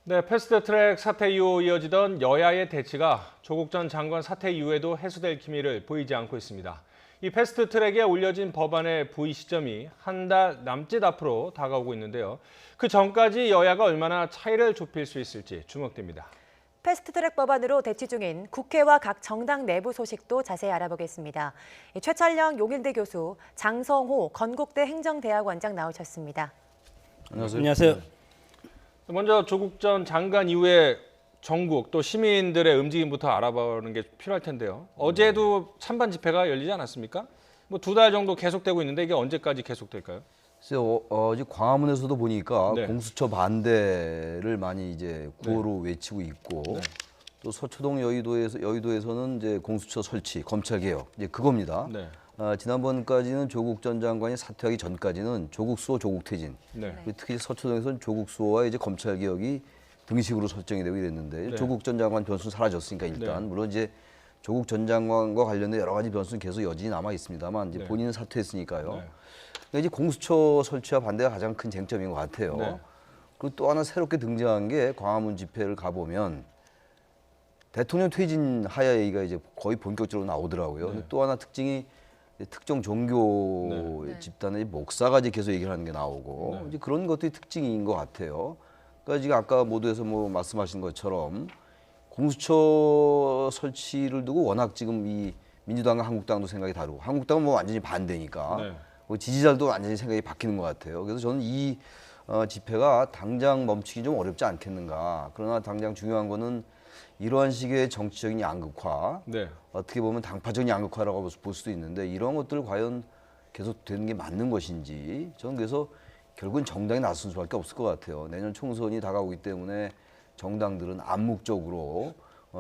네, 패스트트랙 사태 이후 이어지던 여야의 대치가 조국 전 장관 사태 이후에도 해소될 기미를 보이지 않고 있습니다. 이 패스트트랙에 올려진 법안의 부의 시점이 한 달 남짓 앞으로 다가오고 있는데요. 그 전까지 여야가 얼마나 차이를 좁힐 수 있을지 주목됩니다. 패스트트랙 법안으로 대치 중인 국회와 각 정당 내부 소식도 자세히 알아보겠습니다. 최철령 용인대 교수, 장성호 건국대 행정대학원장 나오셨습니다. 안녕하세요. 먼저 조국 전 장관 이후에 전국 또 시민들의 움직임부터 알아보는 게 필요할 텐데요. 어제도 찬반 집회가 열리지 않았습니까? 뭐 2달 정도 계속되고 있는데 이게 언제까지 계속될까요? 글쎄요, 어제 광화문에서도 보니까 네. 공수처 반대를 많이 이제 구호로 외치고 있고, 또 서초동 여의도에서는 이제 공수처 설치, 검찰 개혁 이제 그겁니다. 네. 지난번까지는 조국 전 장관이 사퇴하기 전까지는 조국 수호, 조국 퇴진. 네. 특히 서초동에서는 조국 수호와 이제 검찰 개혁이 등식으로 설정이 되고 이랬는데 네. 조국 전 장관 변수는 사라졌으니까 일단 네. 물론 이제 조국 전 장관과 관련된 여러 가지 변수는 계속 여전히 남아 있습니다만 이제 네. 본인은 사퇴했으니까요. 네. 그러니까 이제 공수처 설치와 반대가 가장 큰 쟁점인 것 같아요. 네. 그리고 또 하나 새롭게 등장한 게 광화문 집회를 가보면 대통령 퇴진 하야 얘기가 이제 거의 본격적으로 나오더라고요. 근데 또 하나 특징이 특정 종교 집단의 목사가 이제 계속 얘기를 하는 게 나오고 이제 그런 것들이 특징인 것 같아요. 그러니까 지금 아까 모두에서 뭐 말씀하신 것처럼 공수처 설치를 두고 워낙 지금 이 민주당과 한국당도 생각이 다르고 한국당은 뭐 완전히 반대니까 네. 뭐 지지자들도 완전히 생각이 바뀌는 것 같아요. 그래서 저는 이 집회가 당장 멈추기 좀 어렵지 않겠는가. 그러나 당장 중요한 거는 이러한 식의 정치적인 양극화, 네. 어떻게 보면 당파적인 양극화라고 볼 수도 있는데 이런 것들 과연 계속 되는 게 맞는 것인지 저는 그래서 결국은 정당이 나설 수밖에 없을 것 같아요. 내년 총선이 다가오기 때문에 정당들은 암묵적으로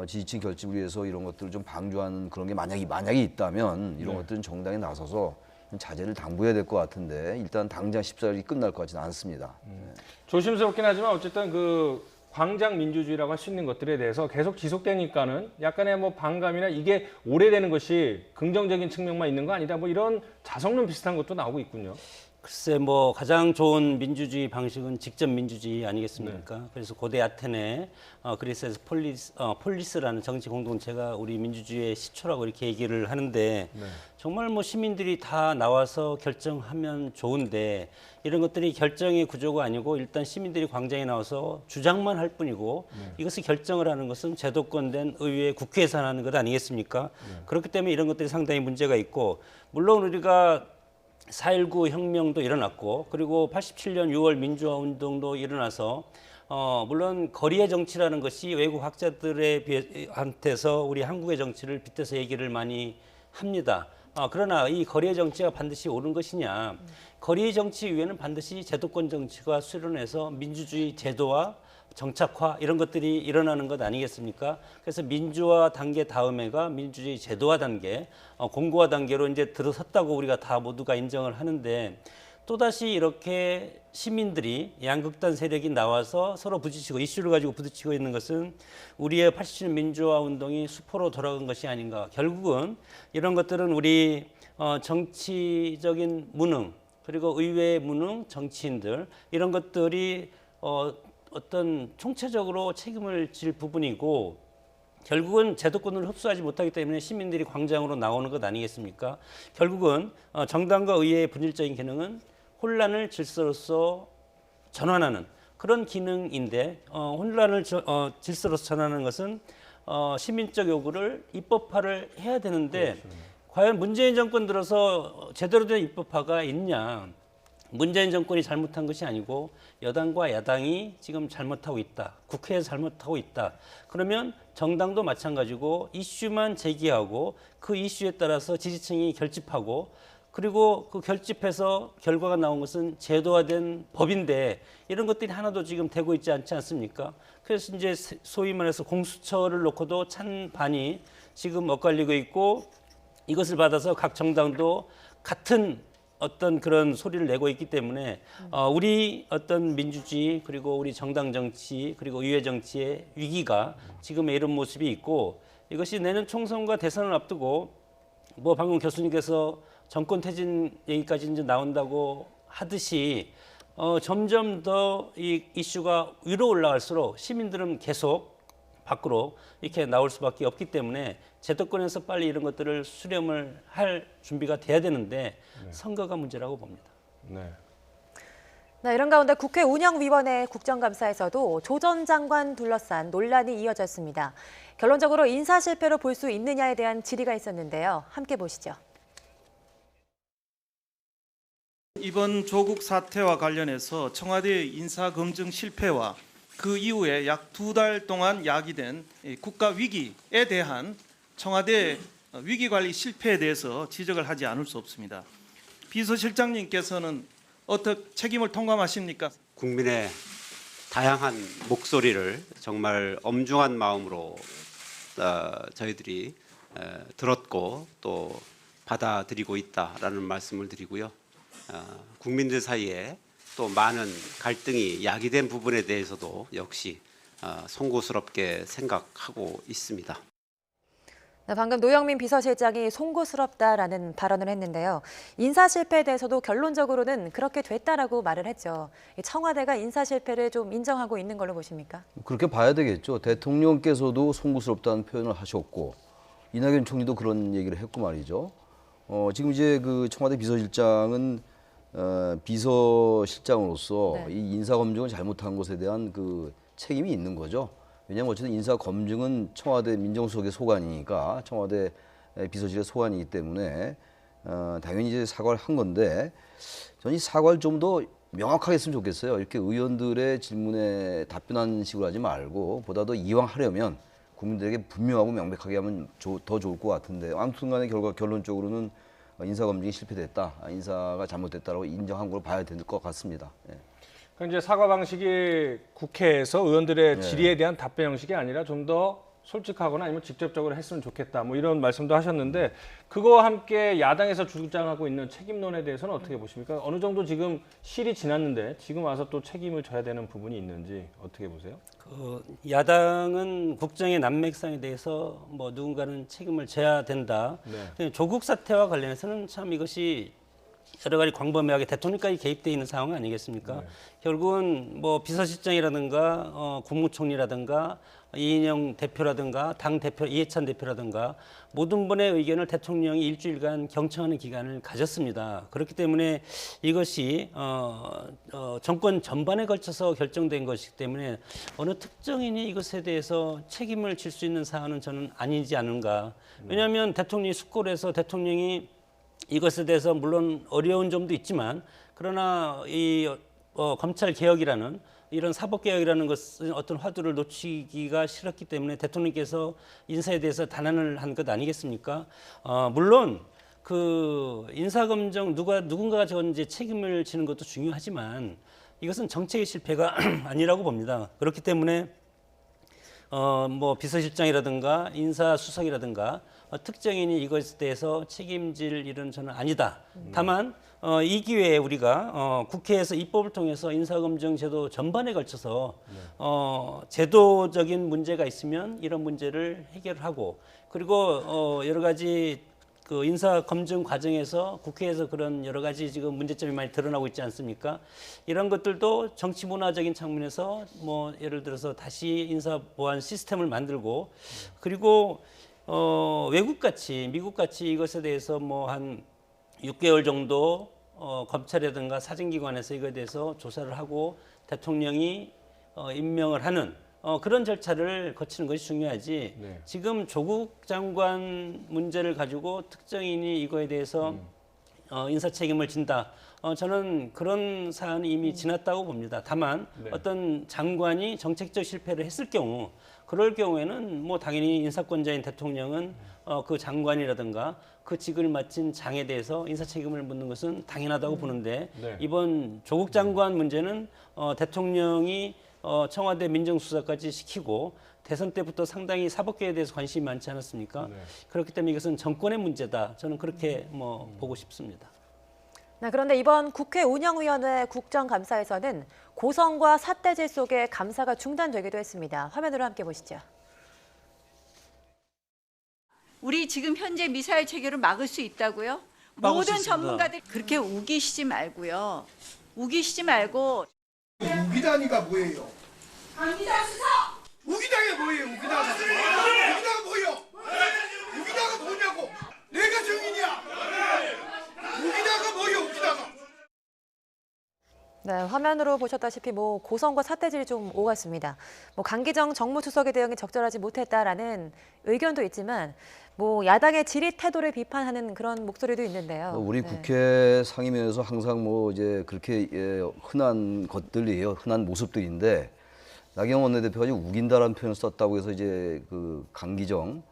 지지층 결집을 위해서 이런 것들을 좀 방조하는 그런 게 만약에 있다면 이런 것들은 정당이 나서서 자제를 당부해야 될 것 같은데 일단 당장 14일이 끝날 것 같지는 않습니다. 조심스럽긴 하지만 어쨌든 그 광장 민주주의라고 할 수 있는 것들에 대해서 계속 지속되니까는 약간의 뭐 반감이나 이게 오래되는 것이 긍정적인 측면만 있는 거 아니다. 뭐 이런 자성론 비슷한 것도 나오고 있군요. 글쎄 뭐 가장 좋은 민주주의 방식은 직접 민주주의 아니겠습니까? 그래서 고대 아테네 그리스에서 폴리스라는 정치 공동체가 우리 민주주의의 시초라고 이렇게 얘기를 하는데 정말 뭐 시민들이 다 나와서 결정하면 좋은데 이런 것들이 결정의 구조가 아니고 일단 시민들이 광장에 나와서 주장만 할 뿐이고 이것을 결정을 하는 것은 제도권된 의회 국회에서 하는 것 아니겠습니까? 그렇기 때문에 이런 것들이 상당히 문제가 있고 물론 우리가 4.19 혁명도 일어났고 그리고 87년 6월 민주화 운동도 일어나서 물론 거리의 정치라는 것이 외국 학자들한테서 우리 한국의 정치를 빗대서 얘기를 많이 합니다. 그러나 이 거리의 정치가 반드시 옳은 것이냐? 거리의 정치 위에는 반드시 제도권 정치가 수련해서 민주주의 제도와 정착화 이런 것들이 일어나는 것 아니겠습니까? 그래서 민주화 단계 다음에가 민주주의 제도화 단계, 공고화 단계로 이제 들어섰다고 우리가 다 모두가 인정을 하는데 또다시 이렇게 시민들이 양극단 세력이 나와서 서로 부딪히고 이슈를 가지고 부딪히고 있는 것은 우리의 87년 민주화 운동이 수포로 돌아간 것이 아닌가. 결국은 이런 것들은 우리 정치적인 무능 그리고 의회의 무능, 정치인들 이런 것들이 어떤 총체적으로 책임을 질 부분이고 결국은 제도권을 흡수하지 못하기 때문에 시민들이 광장으로 나오는 것 아니겠습니까? 결국은 정당과 의회의 본질적인 기능은 혼란을 질서로서 전환하는 그런 기능인데 혼란을 질서로서 전환하는 것은 시민적 요구를 입법화를 해야 되는데 과연 문재인 정권 들어서 제대로 된 입법화가 있냐? 문재인 정권이 잘못한 것이 아니고 여당과 야당이 지금 잘못하고 있다. 국회에서 잘못하고 있다. 그러면 정당도 마찬가지고 이슈만 제기하고 그 이슈에 따라서 지지층이 결집하고 그리고 그 결집해서 결과가 나온 것은 제도화된 법인데 이런 것들이 하나도 지금 되고 있지 않지 않습니까? 그래서 이제 소위 말해서 공수처를 놓고도 찬반이 지금 엇갈리고 있고 이것을 받아서 각 정당도 같은 어떤 그런 소리를 내고 있기 때문에 우리 어떤 민주주의 그리고 우리 정당 정치 그리고 의회 정치의 위기가 지금의 이런 모습이 있고 이것이 내년 총선과 대선을 앞두고 뭐 방금 교수님께서 정권 퇴진 얘기까지 이제 나온다고 하듯이 점점 더 이 이슈가 위로 올라갈수록 시민들은 계속 밖으로 이렇게 나올 수밖에 없기 때문에 제도권에서 빨리 이런 것들을 수렴을 할 준비가 돼야 되는데 선거가 문제라고 봅니다. 네. 네, 이런 가운데 국회 운영위원회 국정감사에서도 조 전 장관 둘러싼 논란이 이어졌습니다. 결론적으로 인사 실패로 볼 수 있느냐에 대한 질의가 있었는데요. 함께 보시죠. 이번 조국 사태와 관련해서 청와대 인사검증 실패와 그 이후에 약 2달 동안 야기된 국가 위기에 대한 청와대 위기관리 실패에 대해서 지적을 하지 않을 수 없습니다. 비서실장님께서는 어떻게 책임을 통감하십니까? 국민의 다양한 목소리를 정말 엄중한 마음으로 저희들이 들었고 또 받아들이고 있다라는 말씀을 드리고요. 국민들 사이에 또 많은 갈등이 야기된 부분에 대해서도 역시 송구스럽게 생각하고 있습니다. 네, 방금 노영민 비서실장이 송구스럽다라는 발언을 했는데요. 인사 실패에 대해서도 결론적으로는 그렇게 됐다라고 말을 했죠. 청와대가 인사 실패를 좀 인정하고 있는 걸로 보십니까? 그렇게 봐야 되겠죠. 대통령께서도 송구스럽다는 표현을 하셨고 이낙연 총리도 그런 얘기를 했고 말이죠. 지금 이제 그 청와대 비서실장은 비서실장으로서 네. 이 인사 검증을 잘못한 것에 대한 그 책임이 있는 거죠. 왜냐하면 어쨌든 인사 검증은 청와대 민정수석의 소관이니까 청와대 비서실의 소관이기 때문에 당연히 이제 사과를 한 건데 저는 이 사과를 좀 더 명확하게 했으면 좋겠어요. 이렇게 의원들의 질문에 답변하는 식으로 하지 말고 보다 더 이왕 하려면 국민들에게 분명하고 명백하게 하면 더 좋을 것 같은데 아무튼 간에 결론적으로는 인사검증이 실패됐다, 인사가 잘못됐다라고 인정한 걸로 봐야 될 것 같습니다. 예. 그러니까 이제 사과 방식이 국회에서 의원들의 질의에 대한 답변 형식이 아니라 좀 더 솔직하거나 아니면 직접적으로 했으면 좋겠다 뭐 이런 말씀도 하셨는데 그거와 함께 야당에서 주장하고 있는 책임론에 대해서는 어떻게 보십니까? 어느 정도 지금 실이 지났는데 지금 와서 또 책임을 져야 되는 부분이 있는지 어떻게 보세요? 야당은 국정의 난맥상에 대해서 뭐 누군가는 책임을 져야 된다. 네. 조국 사태와 관련해서는 참 이것이 여러 가지 광범위하게 대통령까지 개입돼 있는 상황 아니겠습니까? 네. 결국은 뭐 비서실장이라든가 국무총리라든가 이인영 대표라든가 당 대표 이해찬 대표라든가 모든 분의 의견을 대통령이 일주일간 경청하는 기간을 가졌습니다. 그렇기 때문에 이것이 정권 전반에 걸쳐서 결정된 것이기 때문에 어느 특정인이 이것에 대해서 책임을 질 수 있는 사안은 저는 아니지 않은가. 왜냐하면 대통령이 숙고해서 대통령이 이것에 대해서 물론 어려운 점도 있지만 그러나 이 검찰 개혁이라는 이런 사법 개혁이라는 것은 어떤 화두를 놓치기가 싫었기 때문에 대통령께서 인사에 대해서 단안을 한 것 아니겠습니까? 물론 그 인사검증 누군가가 저 이제 책임을 지는 것도 중요하지만 이것은 정책의 실패가 아니라고 봅니다. 그렇기 때문에 뭐 비서실장이라든가 인사수석이라든가 특정인이 이것에 대해서 책임질 일은 저는 아니다. 다만 이 기회에 우리가 국회에서 입법을 통해서 인사검증 제도 전반에 걸쳐서 제도적인 문제가 있으면 이런 문제를 해결하고 그리고 여러 가지 그 인사검증 과정에서 국회에서 그런 여러 가지 지금 문제점이 많이 드러나고 있지 않습니까? 이런 것들도 정치 문화적인 측면에서 뭐 예를 들어서 다시 인사 보완 시스템을 만들고 그리고 외국같이 미국같이 이것에 대해서 뭐 한 6개월 정도 검찰이라든가 사정기관에서 이거에 대해서 조사를 하고 대통령이 임명을 하는 그런 절차를 거치는 것이 중요하지. 네. 지금 조국 장관 문제를 가지고 특정인이 이거에 대해서 인사 책임을 진다. 저는 그런 사안이 이미 지났다고 봅니다. 다만 네. 어떤 장관이 정책적 실패를 했을 경우 그럴 경우에는 뭐 당연히 인사권자인 대통령은 그 장관이라든가 그 직을 맡은 장에 대해서 인사 책임을 묻는 것은 당연하다고 보는데 네. 이번 조국 장관 문제는 대통령이 청와대 민정수석까지 시키고 대선 때부터 상당히 사법개혁에 대해서 관심이 많지 않았습니까? 네. 그렇기 때문에 이것은 정권의 문제다. 저는 그렇게 보고 싶습니다. 네, 그런데 이번 국회 운영위원회 국정감사에서는 고성과 삿대질 속에 감사가 중단되기도 했습니다. 화면으로 함께 보시죠. 우리 지금 현재 미사일 체계를 막을 수 있다고요? 막을 수 모든 있습니다. 전문가들 그렇게 우기시지 말고요. 우기시지 말고 우기다니가 뭐예요? 강기장 수석! 우기다가 뭐예요? 우기다가 뭐예요? 우기다가 뭐냐고? 내가 정인이야. 우기다가 뭐예요? 우기다가. 네, 화면으로 보셨다시피 고성과 사태질이 좀 오갔습니다. 강기정 정무수석의 대응이 적절하지 못했다라는 의견도 있지만 야당의 질의 태도를 비판하는 그런 목소리도 있는데요. 우리 네. 국회 상임위에서 항상 이제 그렇게 흔한 것들이에요. 흔한 모습들인데 나경원 원내대표가 지금 우긴다라는 표현을 썼다고 해서 이제 그 강기정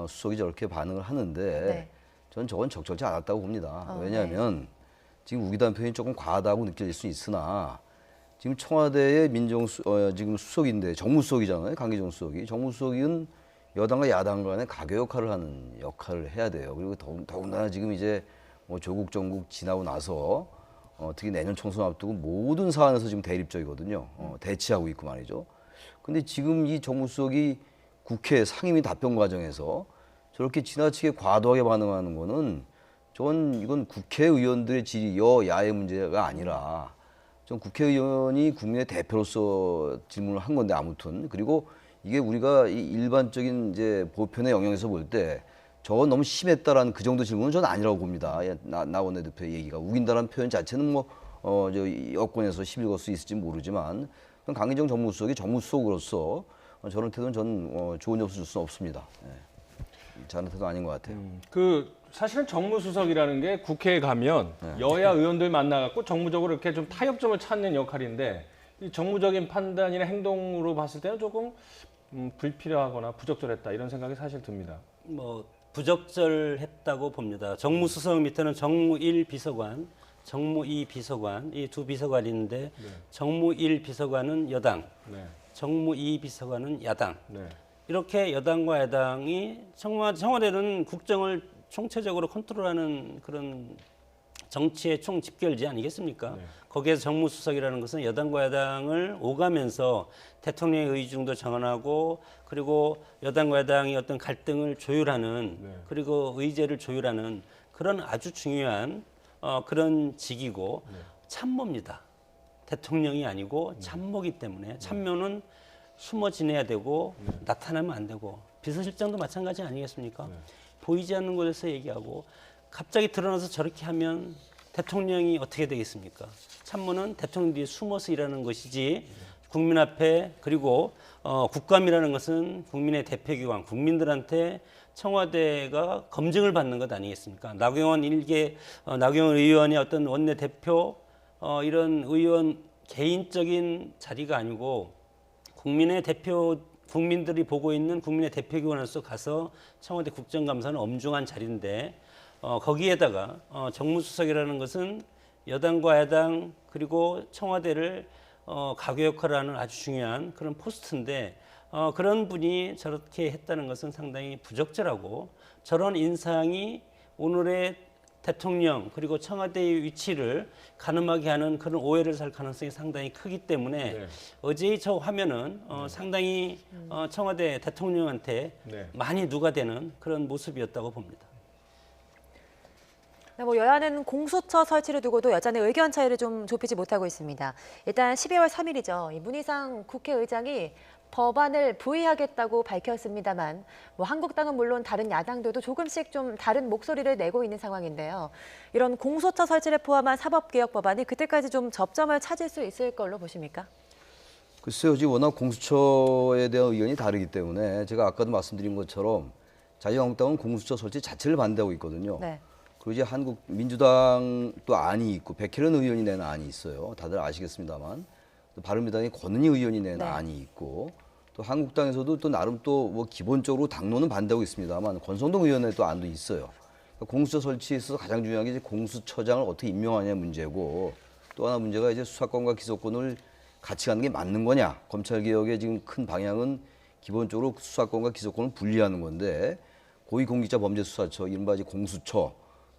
수석이 저렇게 반응을 하는데 네. 저는 저건 적절치 않았다고 봅니다. 네. 왜냐하면 지금 우기다는 표현이 조금 과하다고 느껴질 수 있으나 지금 청와대의 지금 수석인데 정무수석이잖아요. 강기정 수석이. 정무수석은 여당과 야당 간의 가교 역할을 하는 역할을 해야 돼요. 그리고 더군다나 지금 이제 조국 정국 지나고 나서 특히 내년 총선 앞두고 모든 사안에서 지금 대립적이거든요. 대치하고 있고 말이죠. 근데 지금 이 정무수석이 국회 상임위 답변 과정에서 저렇게 지나치게 과도하게 반응하는 거는 이건 국회의원들의 질의 여야의 문제가 아니라 전 국회의원이 국민의 대표로서 질문을 한 건데 아무튼 그리고 이게 우리가 이 일반적인 이제 보편의 영역에서 볼 때 저건 너무 심했다라는 그 정도 질문은 저는 아니라고 봅니다. 나 원내대표의 얘기가 우긴다라는 표현 자체는 여권에서 시비를 걸 수 있을지 모르지만 강기정 정무수석이 정무수석으로서 저런 태도는 저는 좋은 점수 줄 수는 없습니다. 네. 저런 태도 아닌 것 같아요. 사실은 정무수석이라는 게 국회에 가면 여야 의원들 만나갖고 정무적으로 이렇게 좀 타협점을 찾는 역할인데 이 정무적인 판단이나 행동으로 봤을 때는 조금 불필요하거나 부적절했다 이런 생각이 사실 듭니다. 부적절했다고 봅니다. 정무수석 밑에는 정무 1 비서관, 정무 2 비서관, 이 두 비서관이 있는데 정무 1 비서관은 여당, 정무 2 비서관은 야당. 이렇게 여당과 야당이 청와대는 국정을 총체적으로 컨트롤하는 그런 정치의 총집결지 아니겠습니까? 거기에서 정무수석이라는 것은 여당과 야당을 오가면서 대통령의 의중도 정언하고 그리고 여당과 야당이 어떤 갈등을 조율하는 그리고 의제를 조율하는 그런 아주 중요한 그런 직이고 참모입니다. 대통령이 아니고 참모기 때문에 참모는 숨어 지내야 되고 나타나면 안 되고 비서실장도 마찬가지 아니겠습니까? 보이지 않는 곳에서 얘기하고 갑자기 드러나서 저렇게 하면 대통령이 어떻게 되겠습니까? 참모는 대통령 뒤에 숨어서 일하는 것이지 국민 앞에 그리고 국감이라는 것은 국민의 대표기관, 국민들한테 청와대가 검증을 받는 것 아니겠습니까? 나경원 의원이 어떤 원내대표 이런 의원 개인적인 자리가 아니고 국민들이 보고 있는 국민의 대표기관으로서 가서 청와대 국정감사는 엄중한 자리인데 거기에다가 정무수석이라는 것은 여당과 야당 그리고 청와대를 가교 역할을 하는 아주 중요한 그런 포스트인데 그런 분이 저렇게 했다는 것은 상당히 부적절하고 저런 인상이 오늘의 대통령 그리고 청와대의 위치를 가늠하게 하는 그런 오해를 살 가능성이 상당히 크기 때문에 어제의 저 화면은 상당히 청와대 대통령한테 많이 누가되는 그런 모습이었다고 봅니다. 여야는 공수처 설치를 두고도 여전히 의견 차이를 좀 좁히지 못하고 있습니다. 일단 12월 3일이죠. 문희상 국회의장이 법안을 부의하겠다고 밝혔습니다만 한국당은 물론 다른 야당들도 조금씩 좀 다른 목소리를 내고 있는 상황인데요. 이런 공수처 설치를 포함한 사법개혁 법안이 그때까지 좀 접점을 찾을 수 있을 걸로 보십니까? 글쎄요. 지금 워낙 공수처에 대한 의견이 다르기 때문에 제가 아까도 말씀드린 것처럼 자유한국당은 공수처 설치 자체를 반대하고 있거든요. 네. 그리고 이제 한국민주당도 안이 있고 백혜련 의원이 낸 안이 있어요. 다들 아시겠습니다만. 또 바른미래당의 권은희 의원이 낸 안이 있고 또 한국당에서도 또 나름 또 기본적으로 당론은 반대하고 있습니다만 권성동 의원의 또 안도 있어요. 그러니까 공수처 설치에 있어서 가장 중요한 게 이제 공수처장을 어떻게 임명하냐 문제고 또 하나 문제가 이제 수사권과 기소권을 같이 가는 게 맞는 거냐. 검찰개혁의 지금 큰 방향은 기본적으로 수사권과 기소권을 분리하는 건데 고위공직자범죄수사처 이른바 이제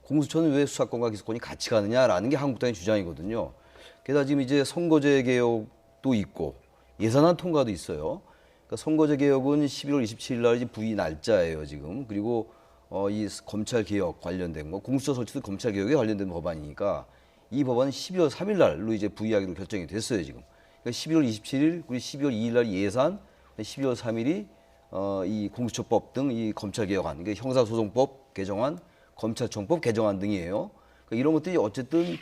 공수처는 왜 수사권과 기소권이 같이 가느냐라는 게 한국당의 주장이거든요. 게다가 지금 이제 선거제 개혁도 있고 예산안 통과도 있어요. 그러니까 선거제 개혁은 11월 27일 날 부의 날짜예요, 지금. 그리고 이 검찰 개혁 관련된 거, 공수처 설치도 검찰 개혁에 관련된 법안이니까 이 법안은 12월 3일 날로 이제 부의하기로 결정이 됐어요, 지금. 그러니까 11월 27일 그리고 12월 2일 날 예산, 12월 3일이 이 공수처법 등 이 검찰개혁안, 그러니까 형사소송법 개정안, 검찰청법 개정안 등이에요. 그러니까 이런 것들이 어쨌든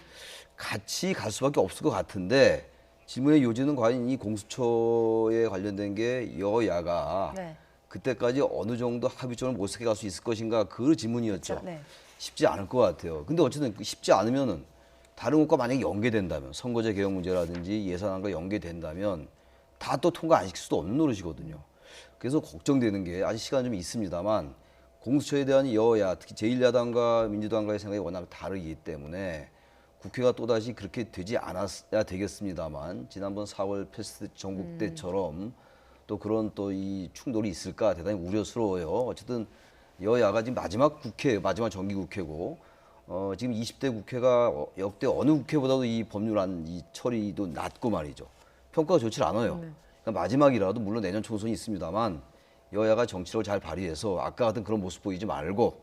같이 갈 수밖에 없을 것 같은데 질문의 요지는 과연 이 공수처에 관련된 게 여야가 네. 그때까지 어느 정도 합의점을 모색해 갈 수 있을 것인가 그 질문이었죠. 그렇죠. 네. 쉽지 않을 것 같아요. 근데 어쨌든 쉽지 않으면은 다른 것과 만약에 연계된다면 선거제 개혁 문제라든지 예산안과 연계된다면 다 또 통과 안 시킬 수도 없는 노릇이거든요. 그래서 걱정되는 게 아직 시간 좀 있습니다만 공수처에 대한 여야 특히 제1야당과 민주당과의 생각이 워낙 다르기 때문에 국회가 또다시 그렇게 되지 않았어야 되겠습니다만 지난번 4월 패스트 전국 때처럼 또 그런 또 이 충돌이 있을까 대단히 우려스러워요. 어쨌든 여야가 지금 마지막 국회, 마지막 정기국회고 지금 20대 국회가 역대 어느 국회보다도 이 법률안 이 처리도 낮고 말이죠. 평가가 좋지 않아요. 그러니까 마지막이라도 물론 내년 총선이 있습니다만 여야가 정치력을 잘 발휘해서 아까 같은 그런 모습 보이지 말고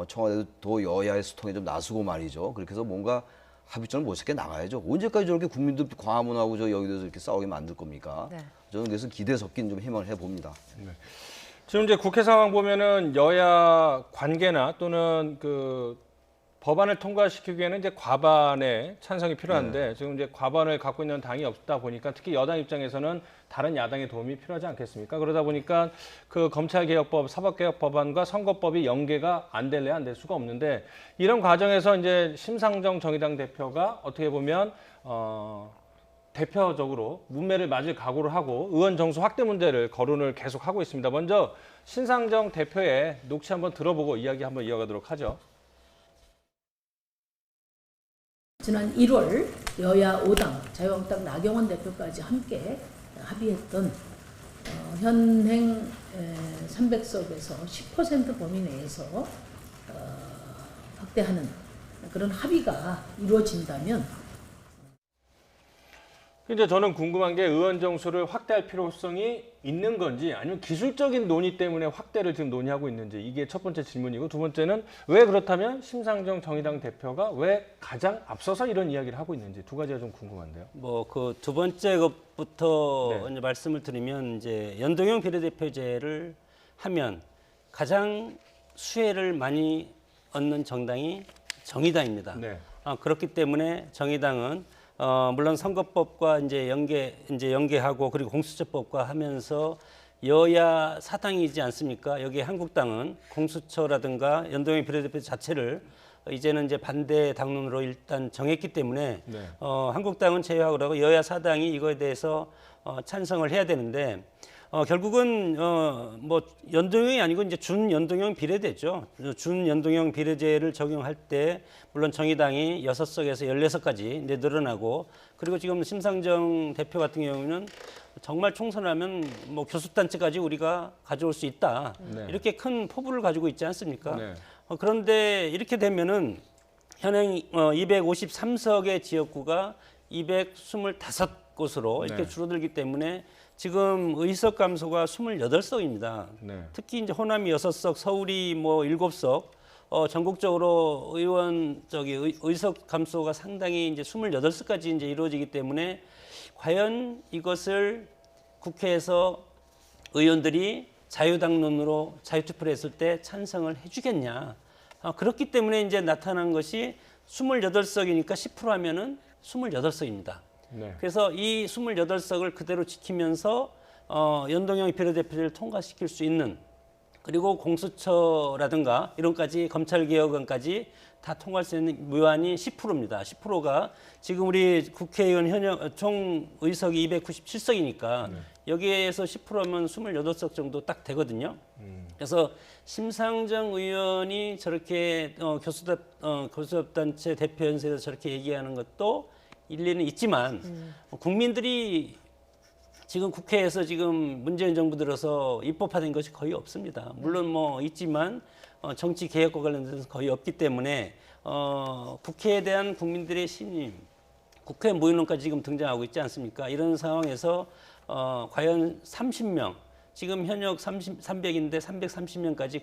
청와대도 더 여야의 소통에 좀 나서고 말이죠. 그렇게 해서 뭔가 합의점을 모색해 나가야죠. 언제까지 저렇게 국민들 광화문하고 저 여기도 이렇게 싸우게 만들 겁니까? 네. 저는 그래서 기대 섞인 좀 희망을 해봅니다. 지금 이제 국회 상황 보면은 여야 관계나 또는 그 법안을 통과시키기에는 이제 과반의 찬성이 필요한데 지금 이제 과반을 갖고 있는 당이 없다 보니까 특히 여당 입장에서는 다른 야당의 도움이 필요하지 않겠습니까? 그러다 보니까 그 검찰개혁법, 사법개혁법안과 선거법이 연계가 안 될래 안 될 수가 없는데 이런 과정에서 이제 심상정 정의당 대표가 어떻게 보면 대표적으로 문매를 맞을 각오를 하고 의원 정수 확대 문제를 거론을 계속 하고 있습니다. 먼저 심상정 대표의 녹취 한번 들어보고 이야기 한번 이어가도록 하죠. 지난 1월 여야 5당, 자유한국당 나경원 대표까지 함께 합의했던 현행 300석에서 10% 범위 내에서 확대하는 그런 합의가 이루어진다면 이제 저는 궁금한 게 의원 정수를 확대할 필요성이 있는 건지 아니면 기술적인 논의 때문에 확대를 지금 논의하고 있는지 이게 첫 번째 질문이고 두 번째는 왜 그렇다면 심상정 정의당 대표가 왜 가장 앞서서 이런 이야기를 하고 있는지 두 가지가 좀 궁금한데요. 뭐 그 두 번째 것부터 네. 이제 말씀을 드리면 이제 연동형 비례대표제를 하면 가장 수혜를 많이 얻는 정당이 정의당입니다. 네. 그렇기 때문에 정의당은 물론 선거법과 이제 연계하고 그리고 공수처법과 하면서 여야 사당이지 않습니까? 여기 한국당은 공수처라든가 연동형 비례대표 자체를 이제는 이제 반대 당론으로 일단 정했기 때문에 네. 한국당은 제외하고 여야 사당이 이거에 대해서 찬성을 해야 되는데 결국은 뭐 연동형이 아니고 이제 준연동형 비례대죠. 준연동형 비례제를 적용할 때 물론 정의당이 6석에서 16석까지 이제 늘어나고 그리고 지금 심상정 대표 같은 경우는 정말 총선하면 뭐 교섭단체까지 우리가 가져올 수 있다. 네. 이렇게 큰 포부를 가지고 있지 않습니까? 네. 그런데 이렇게 되면은 현행 253석의 지역구가 225곳으로 이렇게 네. 줄어들기 때문에 지금 의석 감소가 28석입니다. 네. 특히 이제 호남이 6석, 서울이 뭐 7석, 전국적으로 의석 감소가 상당히 이제 28석까지 이제 이루어지기 때문에 과연 이것을 국회에서 의원들이 자유당론으로 자유투표를 했을 때 찬성을 해주겠냐. 그렇기 때문에 이제 나타난 것이 28석이니까 10% 하면은 28석입니다. 네. 그래서 이 28석을 그대로 지키면서 연동형 비례대표제를 통과시킬 수 있는 그리고 공수처라든가 이런까지 검찰개혁안까지 다 통과할 수 있는 무한이 10%입니다. 10%가 지금 우리 국회의원 현역 총 의석이 297석이니까 여기에서 10%면 28석 정도 딱 되거든요. 그래서 심상정 의원이 저렇게 교섭단체 대표 연설에서 저렇게 얘기하는 것도 일리는 있지만 국민들이 지금 국회에서 지금 문재인 정부 들어서 입법화된 것이 거의 없습니다. 물론 뭐 있지만 정치 개혁과 관련돼서 거의 없기 때문에 국회에 대한 국민들의 신임, 국회 무인론까지 지금 등장하고 있지 않습니까? 이런 상황에서 과연 30명, 지금 현역 300인데 330명까지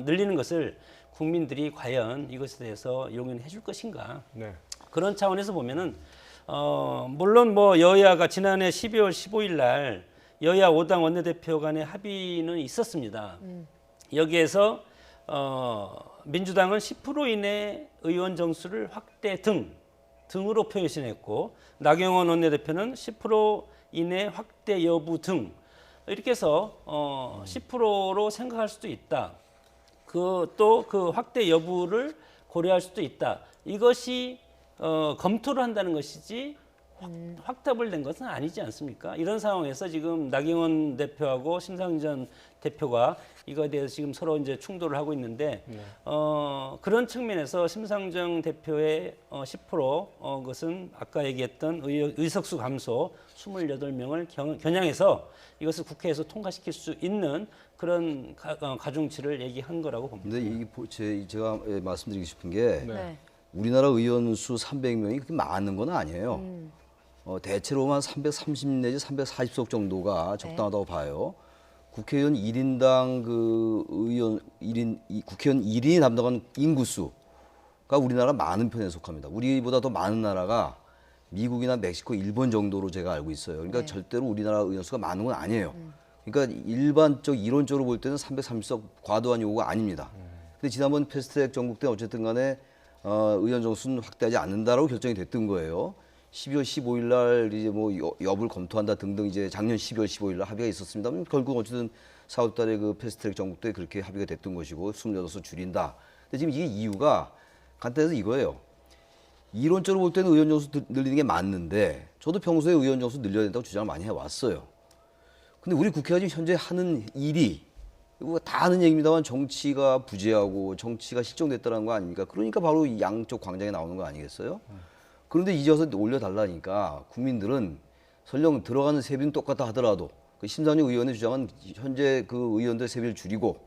늘리는 것을 국민들이 과연 이것에 대해서 용인해 줄 것인가? 네. 그런 차원에서 보면은 물론 뭐 여야가 지난해 12월 15일 날 여야 5당 원내대표 간의 합의는 있었습니다. 여기에서 민주당은 10% 이내 의원 정수를 확대 등으로 표시했고 나경원 원내대표는 10% 이내 확대 여부 등 이렇게 해서 10%로 생각할 수도 있다. 또 그 확대 여부를 고려할 수도 있다. 이것이 검토를 한다는 것이지 확답을 낸 것은 아니지 않습니까? 이런 상황에서 지금 나경원 대표하고 심상정 대표가 이거에 대해서 지금 서로 이제 충돌을 하고 있는데 그런 측면에서 심상정 대표의 10% 것은 아까 얘기했던 의석수 감소 28명을 겨냥해서 이것을 국회에서 통과시킬 수 있는 그런 가중치를 얘기한 거라고 봅니다. 근데 제가 말씀드리고 싶은 게 네. 우리나라 의원 수 300명이 그렇게 많은 건 아니에요. 대체로만 330 내지 340석 정도가 적당하다고 봐요. 국회의원 1인당 국회의원 1인이 담당하는 인구수가 우리나라 많은 편에 속합니다. 우리보다 더 많은 나라가 미국이나 멕시코, 일본 정도로 제가 알고 있어요. 그러니까 절대로 우리나라 의원 수가 많은 건 아니에요. 그러니까 이론적으로 볼 때는 330석 과도한 요구가 아닙니다. 근데 지난번 패스트트랙 정국 때 어쨌든 간에 의원 정수는 확대하지 않는다라고 결정이 됐던 거예요. 12월 15일 날 이제 뭐 여부를 검토한다 등등 이제 작년 12월 15일 날 합의가 있었습니다. 결국 어쨌든 4월 달에 그 패스트트랙 정국 때 그렇게 합의가 됐던 것이고 28석 줄인다. 근데 지금 이게 이유가 간단해서 이거예요. 이론적으로 볼 때는 의원 정수 늘리는 게 맞는데 저도 평소에 의원 정수 늘려야 된다고 주장을 많이 해왔어요. 근데 우리 국회가 지금 현재 하는 일이 이거 다 아는 얘기입니다만 정치가 부재하고 정치가 실종됐다는 거 아닙니까? 그러니까 바로 이 양쪽 광장에 나오는 거 아니겠어요? 그런데 이제서 올려달라니까 국민들은 설령 들어가는 세비는 똑같다 하더라도 그 심상정 의원의 주장은 현재 그 의원들 세비를 줄이고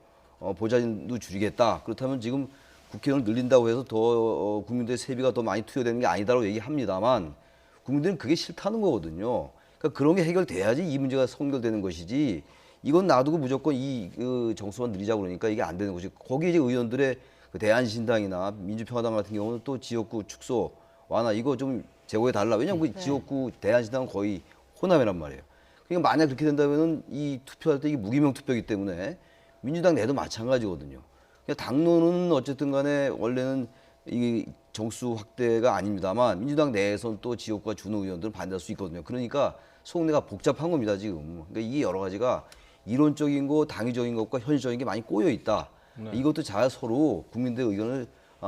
보좌진도 줄이겠다. 그렇다면 지금 국회의원을 늘린다고 해서 더 국민들의 세비가 더 많이 투여되는 게 아니다라고 얘기합니다만 국민들은 그게 싫다는 거거든요. 그러니까 그런 게 해결돼야지 이 문제가 선결되는 것이지 이건 놔두고 무조건 그 정수만 늘리자고 그러니까 이게 안 되는 거지. 거기에 이제 의원들의 그 대한신당이나 민주평화당 같은 경우는 또 지역구 축소 완화 이거 좀 제고해 달라. 왜냐하면 그 지역구 대한신당은 거의 호남이란 말이에요. 그러니까 만약 그렇게 된다면은 이 투표할 때 이게 무기명 투표이기 때문에 민주당 내도 마찬가지거든요. 그러니까 당론은 어쨌든 간에 원래는 이 정수 확대가 아닙니다만 민주당 내에서는 또 지역구와 준호 의원들은 반대할 수 있거든요. 그러니까 속내가 복잡한 겁니다 지금. 그러니까 이게 여러 가지가 이론적인 거, 당위적인 것과 현실적인 게 많이 꼬여 있다. 이것도 잘 서로 국민들의 의견을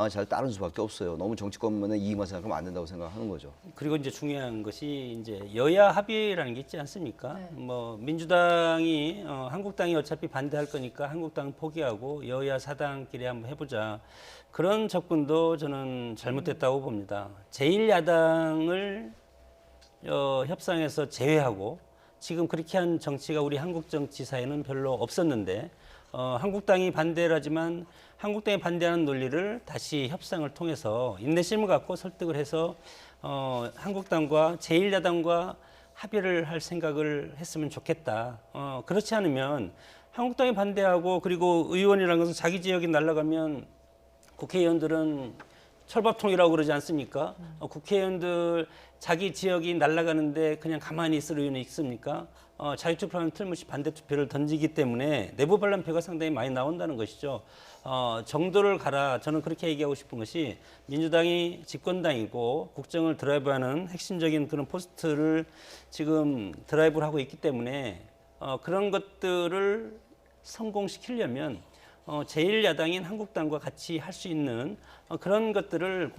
잘 따르는 수밖에 없어요. 너무 정치권만의 이익만 생각하면 안 된다고 생각하는 거죠. 그리고 이제 중요한 것이 이제 여야 합의라는 게 있지 않습니까? 뭐 민주당이 한국당이 어차피 반대할 거니까 한국당은 포기하고 여야 사당끼리 한번 해보자. 그런 접근도 저는 잘못됐다고 봅니다. 제1야당을 협상에서 제외하고 지금 그렇게 한 정치가 우리 한국 정치사에는 별로 없었는데 한국당이 반대를 하지만 한국당이 반대하는 논리를 다시 협상을 통해서 인내심을 갖고 설득을 해서 한국당과 제1야당과 합의를 할 생각을 했으면 좋겠다. 그렇지 않으면 한국당이 반대하고 그리고 의원이라는 것은 자기 지역이 날아가면 국회의원들은 철밥통이라고 그러지 않습니까? 국회의원들 자기 지역이 날아가는데 그냥 가만히 있을 의원이 있습니까? 자유투표하는 틀림없이 반대투표를 던지기 때문에 내부 반란표가 상당히 많이 나온다는 것이죠. 정도를 가라. 저는 그렇게 얘기하고 싶은 것이 민주당이 집권당이고 국정을 드라이브하는 핵심적인 그런 포스트를 지금 드라이브를 하고 있기 때문에 그런 것들을 성공시키려면 제1야당인 한국당과 같이 할 수 있는 그런 것들을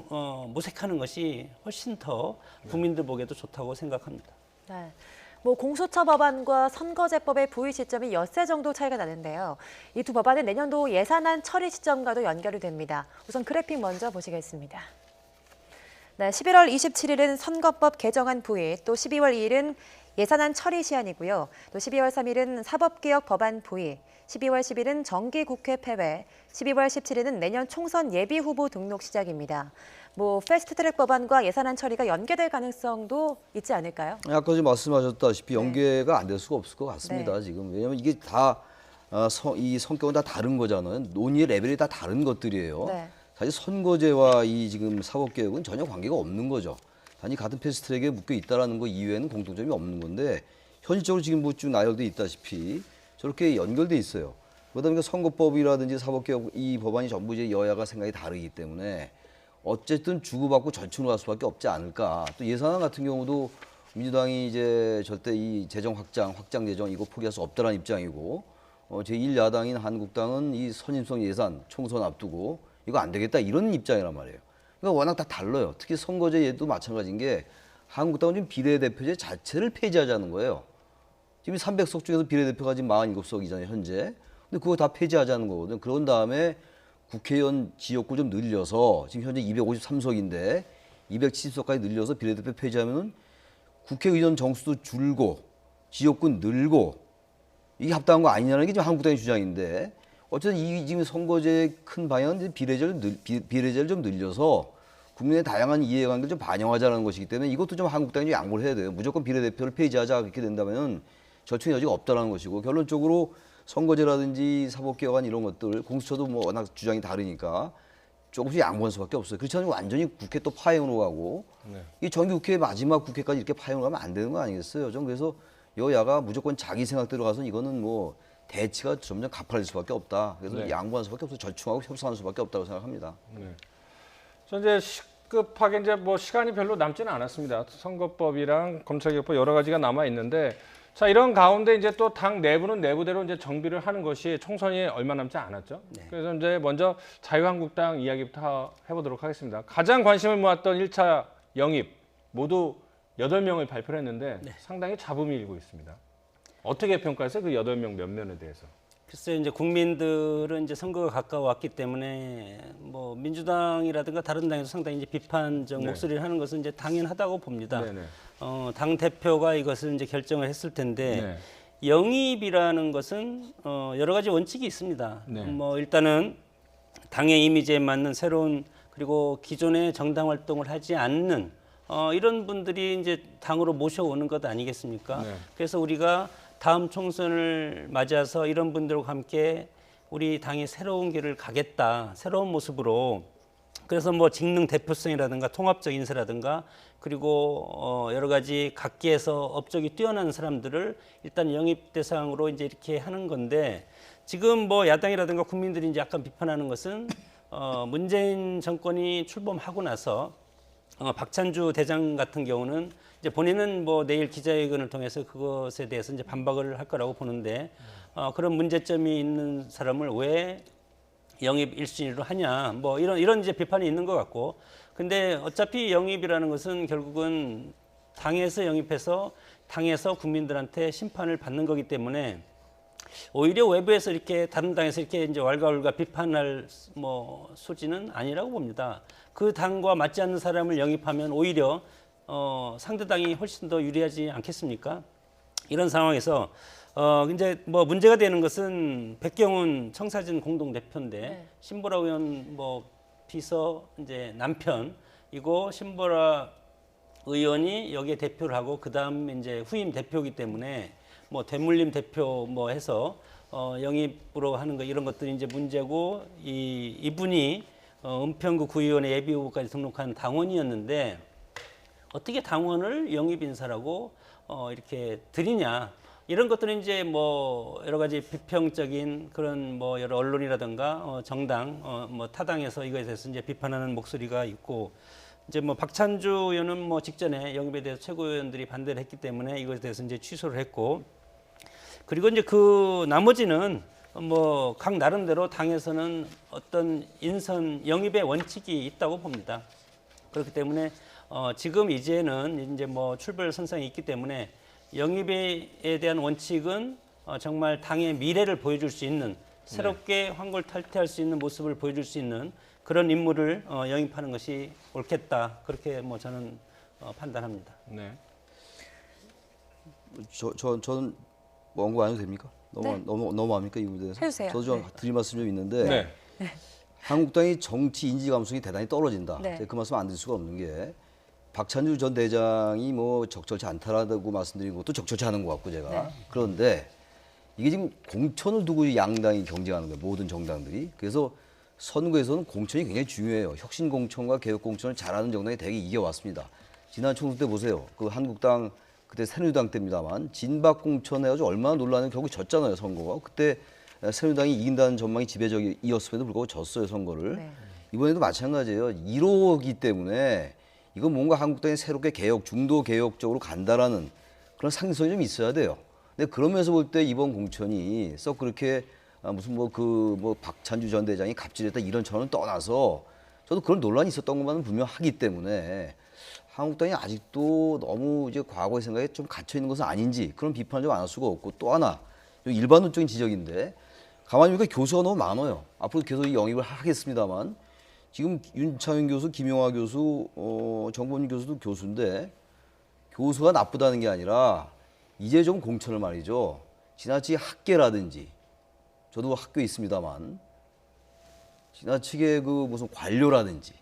모색하는 것이 훨씬 더 국민들 보기에도 좋다고 생각합니다. 네. 뭐 공수처 법안과 선거제법의 부의 시점이 엿새 정도 차이가 나는데요. 이 두 법안은 내년도 예산안 처리 시점과도 연결이 됩니다. 우선 그래픽 먼저 보시겠습니다. 네, 11월 27일은 선거법 개정안 부의, 또 12월 2일은 예산안 처리 시한이고요. 또 12월 3일은 사법개혁 법안 부의, 12월 10일은 정기국회 폐회, 12월 17일은 내년 총선 예비후보 등록 시작입니다. 뭐 패스트트랙 법안과 예산안 처리가 연계될 가능성도 있지 않을까요? 아까 지금 말씀하셨다시피 연계가 안 될 수가 없을 것 같습니다. 지금 왜냐하면 이게 다 이 성격은 다 다른 거잖아요. 논의의 레벨이 다 다른 것들이에요. 사실 선거제와 이 지금 사법개혁은 전혀 관계가 없는 거죠. 단지 같은 패스트트랙에 묶여 있다라는 거 이외에는 공통점이 없는 건데 현실적으로 지금 뭐 쭉 나열돼 있다시피 저렇게 연결돼 있어요. 그러다 보니까 선거법이라든지 사법개혁 이 법안이 전부 이제 여야가 생각이 다르기 때문에 어쨌든 주고받고 절충을 할 수밖에 없지 않을까. 또 예산안 같은 경우도 민주당이 이제 절대 이 재정 확장 재정 이거 포기할 수 없다라는 입장이고 제1야당인 한국당은 이 선임성 예산 총선 앞두고 이거 안 되겠다 이런 입장이란 말이에요. 그러니까 워낙 다 달라요. 특히 선거제 얘도 마찬가지인 게 한국당은 지금 비례대표제 자체를 폐지하자는 거예요. 지금 300석 중에서 비례대표가 지금 47석이잖아요, 현재. 근데 그거 다 폐지하자는 거거든요. 그런 다음에 국회의원 지역구 좀 늘려서 지금 현재 253석인데 270석까지 늘려서 비례대표 폐지하면은 국회의원 정수도 줄고 지역구 늘고 이게 합당한 거 아니냐는 게 지금 한국당의 주장인데 어쨌든 이 지금 선거제의 큰 방향은 비례제를 좀 늘려서 국민의 다양한 이해관계를 좀 반영하자는 것이기 때문에 이것도 좀 한국당이 좀 양보를 해야 돼요. 무조건 비례대표를 폐지하자 그렇게 된다면은 절충의 여지가 없다는 것이고 결론적으로 선거제라든지 사법개혁안 이런 것들 공수처도 뭐 워낙 주장이 다르니까 조금씩 양보할 수밖에 없어요. 그렇지 않으면 완전히 국회 또 파행으로 가고 이 정기국회 마지막 국회까지 이렇게 파행으로 가면 안 되는 거 아니겠어요? 전 그래서 여야가 무조건 자기 생각대로 가서 이거는 뭐 대치가 점점 가파질 수밖에 없다. 그래서 양보할 수밖에 없어. 절충하고 협상할 수밖에 없다고 생각합니다. 저 이제 시급하게 이제 뭐 시간이 별로 남지는 않았습니다. 선거법이랑 검찰개혁법 여러 가지가 남아 있는데 자 이런 가운데 이제 또 당 내부는 내부대로 이제 정비를 하는 것이 총선이 얼마 남지 않았죠. 그래서 이제 먼저 자유한국당 이야기부터 해보도록 하겠습니다. 가장 관심을 모았던 1차 영입 모두 8명을 발표를 했는데 상당히 잡음이 일고 있습니다. 어떻게 평가하세요? 그 8명 몇 면에 대해서? 글쎄 이제 국민들은 이제 선거가 가까워왔기 때문에 뭐 민주당이라든가 다른 당에서 상당히 이제 비판적 목소리를 하는 것은 이제 당연하다고 봅니다. 당 대표가 이것을 이제 결정을 했을 텐데 영입이라는 것은 여러 가지 원칙이 있습니다. 뭐 일단은 당의 이미지에 맞는 새로운 그리고 기존의 정당 활동을 하지 않는 이런 분들이 이제 당으로 모셔오는 것 아니겠습니까? 그래서 우리가 다음 총선을 맞이해서 이런 분들과 함께 우리 당이 새로운 길을 가겠다, 새로운 모습으로. 그래서 뭐 직능 대표성이라든가 통합적 인사라든가 그리고 여러 가지 각기에서 업적이 뛰어난 사람들을 일단 영입 대상으로 이제 이렇게 하는 건데 지금 뭐 야당이라든가 국민들이 이제 약간 비판하는 것은 문재인 정권이 출범하고 나서 박찬주 대장 같은 경우는 이제 본인은 뭐 내일 기자회견을 통해서 그것에 대해서 이제 반박을 할 거라고 보는데 그런 문제점이 있는 사람을 왜 영입 1순위로 하냐 뭐 이런 이제 비판이 있는 것 같고 근데 어차피 영입이라는 것은 결국은 당에서 영입해서 당에서 국민들한테 심판을 받는 거기 때문에 오히려 외부에서 이렇게 다른 당에서 이렇게 이제 왈가왈가 비판할 뭐 소지는 아니라고 봅니다. 그 당과 맞지 않는 사람을 영입하면 오히려 상대 당이 훨씬 더 유리하지 않겠습니까? 이런 상황에서 이제 뭐 문제가 되는 것은 백경훈 청사진 공동 대표인데 신보라 의원 뭐 비서 이제 남편이고 신보라 의원이 여기에 대표를 하고 그다음 이제 후임 대표이기 때문에 뭐 대물림 대표 뭐 해서 영입으로 하는 거 이런 것들이 이제 문제고 이분이 은평구 구의원의 예비 후보까지 등록한 당원이었는데 어떻게 당원을 영입 인사라고 이렇게 드리냐 이런 것들은 이제 뭐 여러 가지 비평적인 그런 뭐 여러 언론이라든가 정당 뭐 타당에서 이거에 대해서 이제 비판하는 목소리가 있고 이제 뭐 박찬주 의원은 뭐 직전에 영입에 대해서 최고위원들이 반대를 했기 때문에 이것에 대해서 이제 취소를 했고 그리고 이제 그 나머지는 뭐 각 나름대로 당에서는 어떤 인선 영입의 원칙이 있다고 봅니다. 그렇기 때문에 지금 이제는 이제 뭐 출발 선상이 있기 때문에 영입에 대한 원칙은 정말 당의 미래를 보여줄 수 있는 새롭게 환골탈태할 수 있는 모습을 보여줄 수 있는 그런 인물을 영입하는 것이 옳겠다 그렇게 뭐 저는 판단합니다. 저는 원고 안 해도 됩니까? 너무합니까 이 부분에서? 해주세요. 저도 좀 드릴 말씀 좀 있는데 한국당이 정치 인지 감성이 대단히 떨어진다. 제가 그 말씀 안 드릴 수가 없는 게 박찬주 전 대장이 뭐 적절치 않다라고 말씀드린 것도 적절치 않은 것 같고 제가 그런데 이게 지금 공천을 두고 양당이 경쟁하는 거예요. 모든 정당들이. 그래서 선거에서는 공천이 굉장히 중요해요. 혁신 공천과 개혁 공천을 잘하는 정당이 대개 이겨왔습니다. 지난 총선 때 보세요. 그 한국당 그때 새누리당 때입니다만 진박 공천해가지고 얼마나 논란이 결국 졌잖아요 선거가. 그때 새누리당이 이긴다는 전망이 지배적이었음에도 불구하고 졌어요 선거를. 네. 이번에도 마찬가지예요. 1호기 때문에 이건 뭔가 한국당이 새롭게 개혁, 중도 개혁적으로 간다라는 그런 상징성이 좀 있어야 돼요. 근데 그러면서 볼 때 이번 공천이 썩 그렇게 무슨 박찬주 전 대장이 갑질했다 이런 전은 떠나서 저도 그런 논란이 있었던 것만은 분명하기 때문에 한국당이 아직도 너무 이제 과거의 생각에 좀 갇혀 있는 것은 아닌지 그런 비판을 좀 안 할 수가 없고 또 하나 일반론적인 지적인데 가만히 보니까 교수가 너무 많아요. 앞으로 계속 영입을 하겠습니다만 지금 윤창현 교수, 김용하 교수, 정범준 교수도 교수인데 교수가 나쁘다는 게 아니라 이제 좀 공천을 말이죠. 지나치게 학계라든지 저도 학교에 있습니다만 지나치게 그 무슨 관료라든지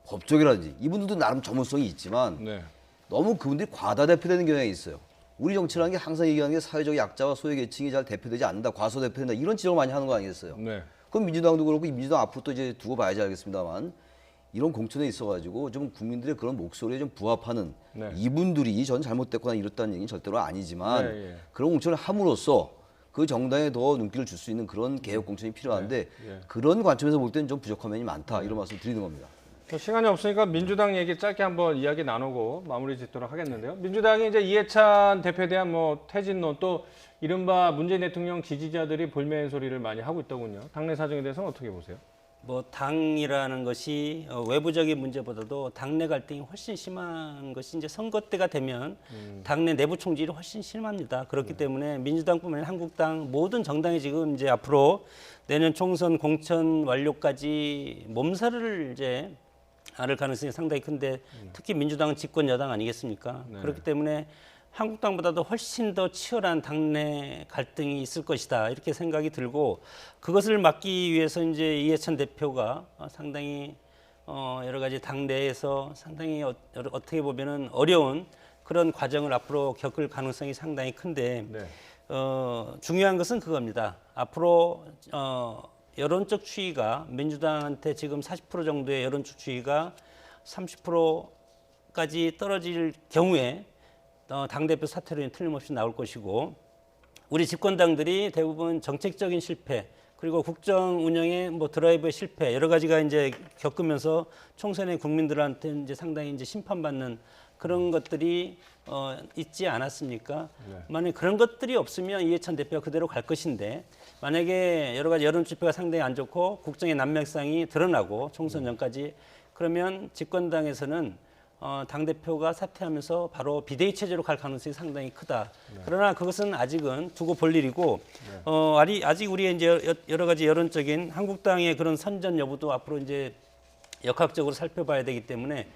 법조계라든지 이분들도 나름 전문성이 있지만 네. 너무 그분들이 과다대표되는 경향이 있어요. 우리 정치라는 게 항상 얘기하는 게 사회적 약자와 소외계층이 잘 대표되지 않는다, 과소대표된다 이런 지적을 많이 하는 거 아니겠어요? 네. 그럼 민주당도 그렇고 민주당 앞으로 또 이제 두고 봐야지 알겠습니다만 이런 공천에 있어가지고 좀 국민들의 그런 목소리에 좀 부합하는 네. 이분들이 전 잘못됐거나 이렇다는 얘기는 절대로 아니지만 네, 예. 그런 공천을 함으로써 그 정당에 더 눈길을 줄 수 있는 그런 개혁 공천이 필요한데 네, 예. 그런 관점에서 볼 때는 좀 부족한 면이 많다 이런 말씀 드리는 겁니다. 시간이 없으니까 민주당 얘기 짧게 한번 이야기 나누고 마무리 짓도록 하겠는데요. 민주당이 이제 이해찬 대표에 대한 퇴진론 또 이른바 문재인 대통령 지지자들이 볼멘 소리를 많이 하고 있더군요. 당내 사정에 대해서는 어떻게 보세요? 당이라는 것이 외부적인 문제보다도 당내 갈등이 훨씬 심한 것이 이제 선거 때가 되면 당내 내부 총질이 훨씬 심합니다. 그렇기 때문에 민주당뿐만 아니라 한국당 모든 정당이 지금 이제 앞으로 내년 총선 공천 완료까지 몸살을 이제 앓을 가능성이 상당히 큰데 특히 민주당은 집권 여당 아니겠습니까? 네. 그렇기 때문에 한국당보다도 훨씬 더 치열한 당내 갈등이 있을 것이다 이렇게 생각이 들고 그것을 막기 위해서 이제 이해찬 대표가 상당히 여러 가지 당내에서 상당히 어떻게 보면은 어려운 그런 과정을 앞으로 겪을 가능성이 상당히 큰데 네. 중요한 것은 그겁니다. 앞으로 여론적 추이가 민주당한테 지금 40% 정도의 여론적 추이가 30%까지 떨어질 경우에 당대표 사퇴론이 틀림없이 나올 것이고 우리 집권당들이 대부분 정책적인 실패 그리고 국정 운영의 드라이브의 실패 여러 가지가 이제 겪으면서 총선에 국민들한테 이제 상당히 이제 심판받는 그런 것들이 있지 않았습니까? 네. 만약 그런 것들이 없으면 이해찬 대표가 그대로 갈 것인데 만약에 여러 가지 여론 지표가 상당히 안 좋고 국정의 난맥상이 드러나고 총선 전까지 그러면 집권당에서는 당대표가 사퇴하면서 바로 비대위 체제로 갈 가능성이 상당히 크다. 네. 그러나 그것은 아직은 두고 볼 일이고 아직 우리의 이제 여러 가지 여론적인 한국당의 그런 선전 여부도 앞으로 이제 역학적으로 살펴봐야 되기 때문에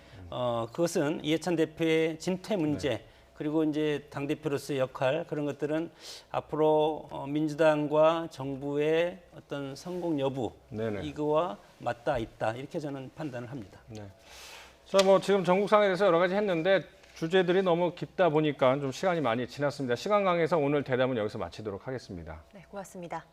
그것은 이해찬 대표의 진퇴 문제 네. 그리고 이제 당대표로서의 역할 그런 것들은 앞으로 민주당과 정부의 어떤 성공 여부 네네. 이거와 맞닿아 있다 이렇게 저는 판단을 합니다. 네. 자, 지금 전국 상황에 대해서 여러 가지 했는데 주제들이 너무 깊다 보니까 좀 시간이 많이 지났습니다. 시간 강에서 오늘 대담은 여기서 마치도록 하겠습니다. 네, 고맙습니다.